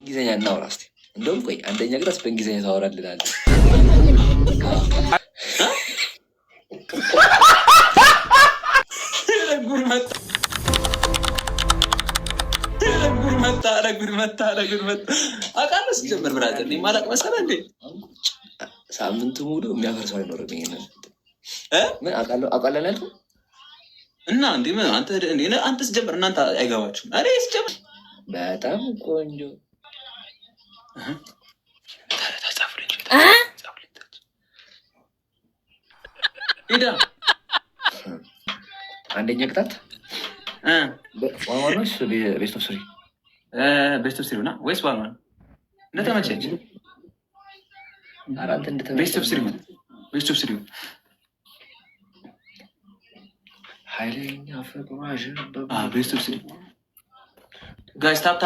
እንግሊዝኛ እናውራ እስኪ። እንደውም ቆይ አንደኛ ክላስ በእንግሊዝኛ ታወራልናለህ። ጉድ መጣ። አውቃለሁ ሲጀምር ብራዘር እኔ የማላውቅ መሰለህ እንዴ? ሳምንቱ ሙሉ የሚያፈርሰው አይኖርም። ይሄንን ምን አውቃለሁ ያልኩህ እና እንዴ ምን አንተ ሲጀምር እናንተ አይገባችሁም። እኔ ሲጀምር በጣም ቆንጆ ሂዳ አንደኛ ቅጣት ዋናስ ቤስት ኦፍ ስሪ ና ወይስ ዋና እንደተመቸኝ ቤስት ኦፍ ስሪ ኃይለኛ ፍቅሯዥ ቤስት ኦፍ ስሪ ጋይስ ታፕ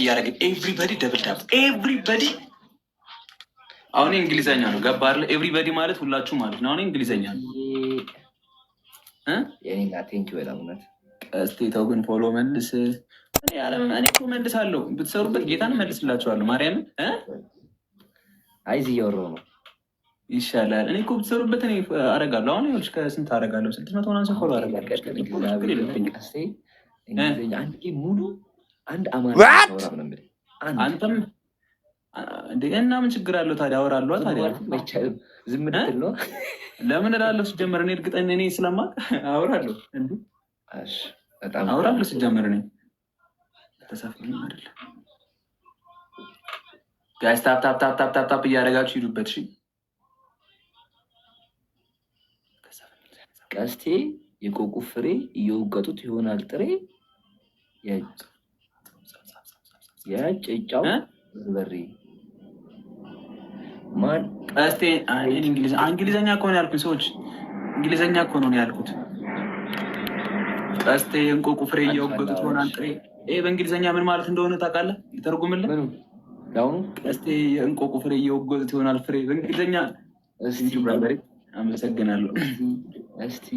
እያደረግን ኤቭሪበዲ ደብል ታፕ ኤቭሪበዲ። አሁን እንግሊዘኛ ነው ገባ አይደለ? ኤቭሪበዲ ማለት ሁላችሁ ማለት ነው። አሁን እንግሊዘኛ ነው የኔና ቴንኪ በጣም እውነት እስቲ ተው ግን ፎሎ መልስ። እኔ እኮ መልሳለሁ ብትሰሩበት ጌታን መልስላችኋለሁ። ማርያምን አይዚ እያወራሁ ነው ይሻላል። እኔ እኮ ብትሰሩበት እኔ አደርጋለሁ። አሁን ይኸውልሽ ከስንት አደርጋለሁ? 600 ምናምን ፎሎ አደርጋለሁ። አንድ ሙሉ አንድ አማራ ነው የምልህ። አንተም እና ምን ችግር አለው ታዲያ? አወራለሁ ታዲያ ዝም ብትል ነው ለምን እላለሁ። ሲጀመር እኔ እርግጠኛ እኔ ስለማውቅ አወራለሁ አወራለሁ። ሲጀመር እኔ ተሳፍኝ አይደለም። ጋይስ ታፕ እያደረጋችሁ ሂዱበት። እሺ ቀስቴ የቆቁ ፍሬ እየወገጡት ይሆናል ጥሬ የጭጫው በርበሬ ማን ቀስቴ እንግሊዘኛ እኮ ነው ያልኩት። ሰዎች እንግሊዘኛ እኮ ነው ያልኩት። ቀስቴ የእንቆቁ ፍሬ እየወገጡት ይሆናል ጥሬ። ይሄ በእንግሊዘኛ ምን ማለት እንደሆነ ታውቃለህ? ይተርጉምልህ። ቀስቴ የእንቆቁ ፍሬ እየወገጡት ይሆናል ፍሬ በእንግሊዘኛ። አመሰግናለሁ። እስቲ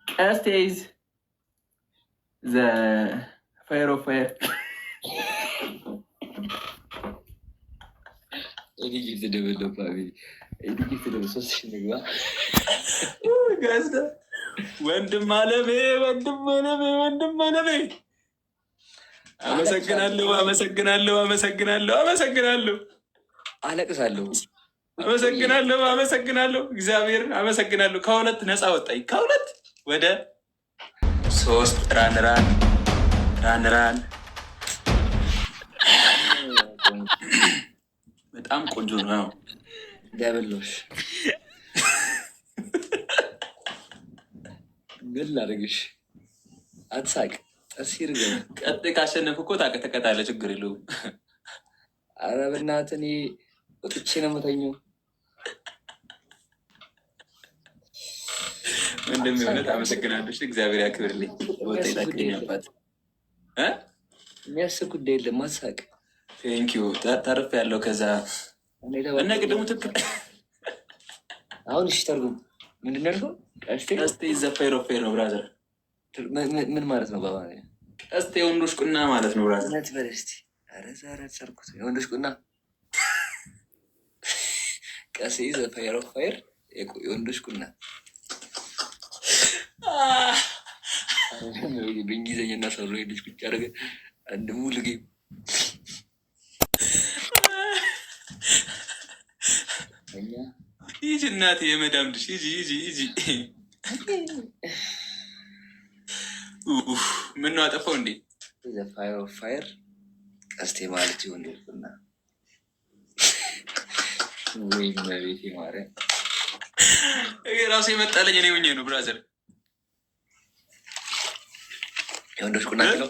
ቀስቴ ኢዝ ዘ ፋየር ኦፍ ፋየር ወንድም አለሜ አመሰግናለሁ። አለቅሳለሁ። አመሰግናለሁ። እግዚአብሔር አመሰግናለሁ። ከሁለት ነፃ ወጣኝ። ከሁለት ወደ 3 ራን በጣም ቆንጆ ነው። ደብሎሽ ምን ላድርግሽ? አትሳቅ። ጠሲር ቀጥ ካሸነፍ እኮ ተቀጣለህ። ችግር የለውም። ኧረ በእናትህ እኔ ወጥቼ ነው የምተኛው። እንደሚሆነት አመሰግናለሁ። እግዚአብሔር ያክብርልኝ። ወጣ ይላክልኛባት የሚያስብ ጉዳይ የለም። አትሳቅ። ቴንኪዩ ተርፍ ያለው ከዛ እና ቅድሙ ትክክል። አሁን እሺ ተርጉም ምንድን ነው ያልከው? ቀስቴ ዘ ፋየር ኦፍ ፋየር ነው ብራዘር። ምን ማለት ነው? በአማርኛ ቀስቴ የወንዶች ቁና ማለት ነው ብራዘር። ነት በል እስኪ። ኧረ ዛሬ ሰርኩት የወንዶች ቁና። ቀስቴ ዘ ፋየር ኦፍ ፋየር የወንዶች ቁና በእንግሊዝኛ እና ሰሩ ሄዶች ቁጭ አደረገ አንድ ሙሉ ጌም ይህ እናቴ የመዳም ልጅ ይዚ ምን ነው አጠፋው እንዴ? ፋየር ኦፍ ፋየር ቀስቴ ማለት ይሆን ና ወይም በቤቴ ማርያም ራሱ የመጣለኝ እኔ ሆኜ ነው ብራዘር። የወንዶች ቁና ነው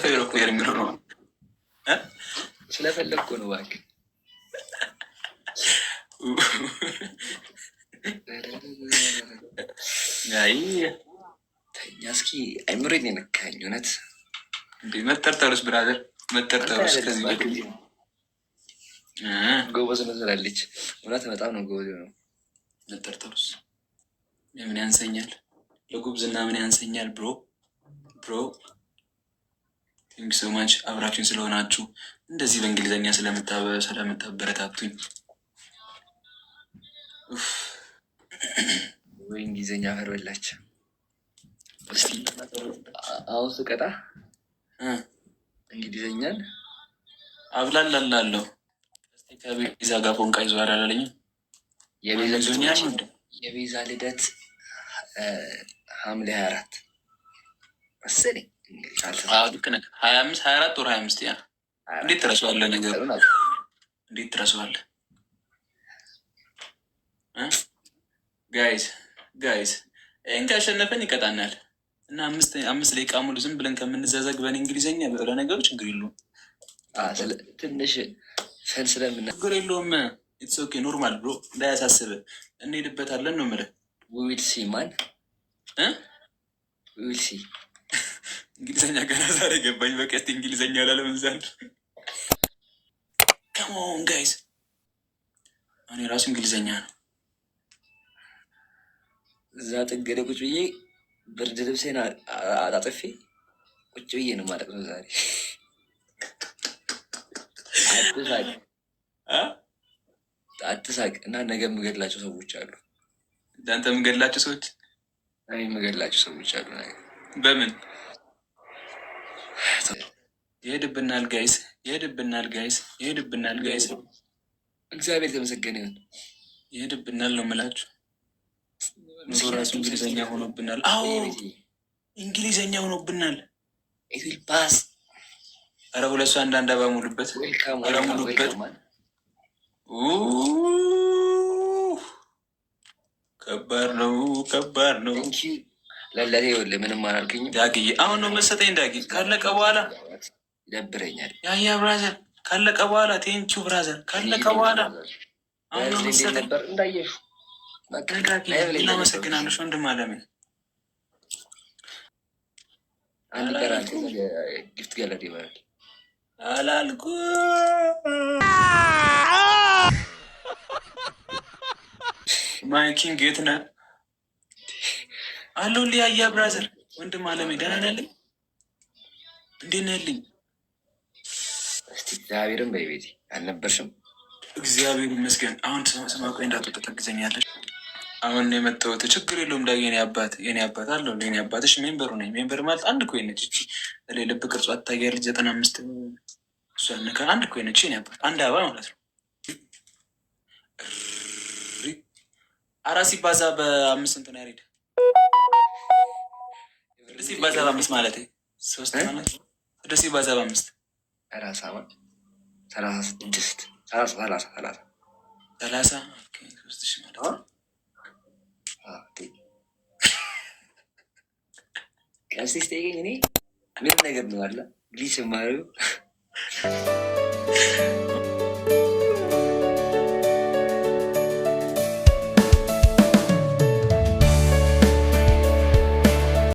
ፋየር ኦፍ ፋየር የሚለው ነው። ስለፈለግኩ ነው እባክህ። ተኛ እስኪ። አይምሮኝ የነካኝ እውነት መጠርጠሩስ ብራዘር መጠርጠሩስ። ከዚህ ጎበዝ ነው ስላለች እውነት በጣም ነው ጎበዝ ነው። መጠርጠሩስ ምን ያንሰኛል? ለጉብዝና ምን ያንሰኛል? ብሮ ቴንክ ሶ ማች አብራችሁኝ ስለሆናችሁ እንደዚህ በእንግሊዝኛ ስለምታበረታቱኝ። ወይ እንግሊዝኛ ፈርበላች። አሁን ስቀጣ እንግሊዝኛን አብላላላለሁ። ከቤዛ ጋር ፎንቃ ይዘዋል አላለኝም? የቤዛ ልደት ሐምሌ 24 መሰለኝ። ልክ ነህ። 25 24 ወር 25 ያ እንዴት ትረሳዋለህ? ነገሩ እንዴት ትረሳዋለህ? ጋይስ ይህን ካሸነፈን ይቀጣናል እና 5 ደቂቃ ሙሉ ዝም ብለን ከምንዘዘግ በእንግሊዝኛ ለነገሩ ችግር የለውም። ትንሽ ፈን ስለምና ችግር የለውም። ኢትስ ኦኬ ኖርማል ብሎ እንዳያሳስብህ እንሄድበታለን ነው የምልህ። ዊል ሲ ማን ዊል ሲ እንግሊዝኛ ገና ዛሬ ገባኝ። በቀስት እንግሊዝኛ ላለምን ዘንድ ከሞን ጋይስ እኔ ራሱ እንግሊዝኛ ነው። እዛ ጥገደ ቁጭ ብዬ ብርድ ልብሴን አጣጥፌ ቁጭ ብዬ ነው ማለት ነው ዛሬ። አትሳቅ እና ነገ የምገድላቸው ሰዎች አሉ። እንዳንተ የምገድላቸው ሰዎች የምገድላቸው ሰዎች አሉ። ነገ በምን ይሄድብናል ጋይስ፣ ይሄድብናል ጋይስ፣ ይሄድብናል ጋይስ። እግዚአብሔር የተመሰገነ ይሁን። ይሄድብናል ነው የምላችሁ። ኑሮ ራሱ እንግሊዝኛ ሆኖብናል። አዎ እንግሊዝኛ ሆኖብናል። ኢትል ፓስ ኧረ ሁለት ሰው አንዳንድ አባ ሙሉበት፣ ኧረ ሙሉበት። ከባድ ነው፣ ከባድ ነው። ለለቴ ወለ ምንም አላልክኝም ዳግዬ። አሁን ነው መሰጠኝ ዳጊ። ካለቀ በኋላ ይደብረኛል። ያያ ብራዘር ካለቀ በኋላ ቴንኪው ብራዘር ካለቀ በኋላ አሁን ነው መሰጠኝ ነበር እንዳየሹ። እናመሰግናለሽ ወንድም አለሜ። አንድ ቀራል ጊፍት ገለድ ይበላል አላልኩ ማይኪንግ የት ነህ? አለሁልህ ያያ ብራዘር ወንድም አለሜ። ደህና ነህ? እንዴት ነህልኝ? እስቲ እግዚአብሔርን በቤቴ አልነበርሽም? እግዚአብሔር ይመስገን። አሁን ስማቆ እንዳትወጣ ታግዘኛለች። አሁን የመጣሁት ችግር የለውም። ዳ የኔ አባት አለው። የኔ አባትሽ ሜምበሩ ነኝ። ሜምበር ማለት አንድ ኮይን ነች። እቺ ልብ ቅርጿ ታያለች። 95 እሷ ነካ አንድ ኮይን ነች። የኔ አባት አንድ አበባ ማለት ነው። 4 ሲባዛ በ5 ስንት ነው ያሬድ? 6 ሲባዛ በ5 ማለት 3 ማለት 6 ሲባዛ በ5 36 30 ቀሲስ ጠይቀኝ። እኔ ምን ነገር ነው አለ ግሊስ ማሪው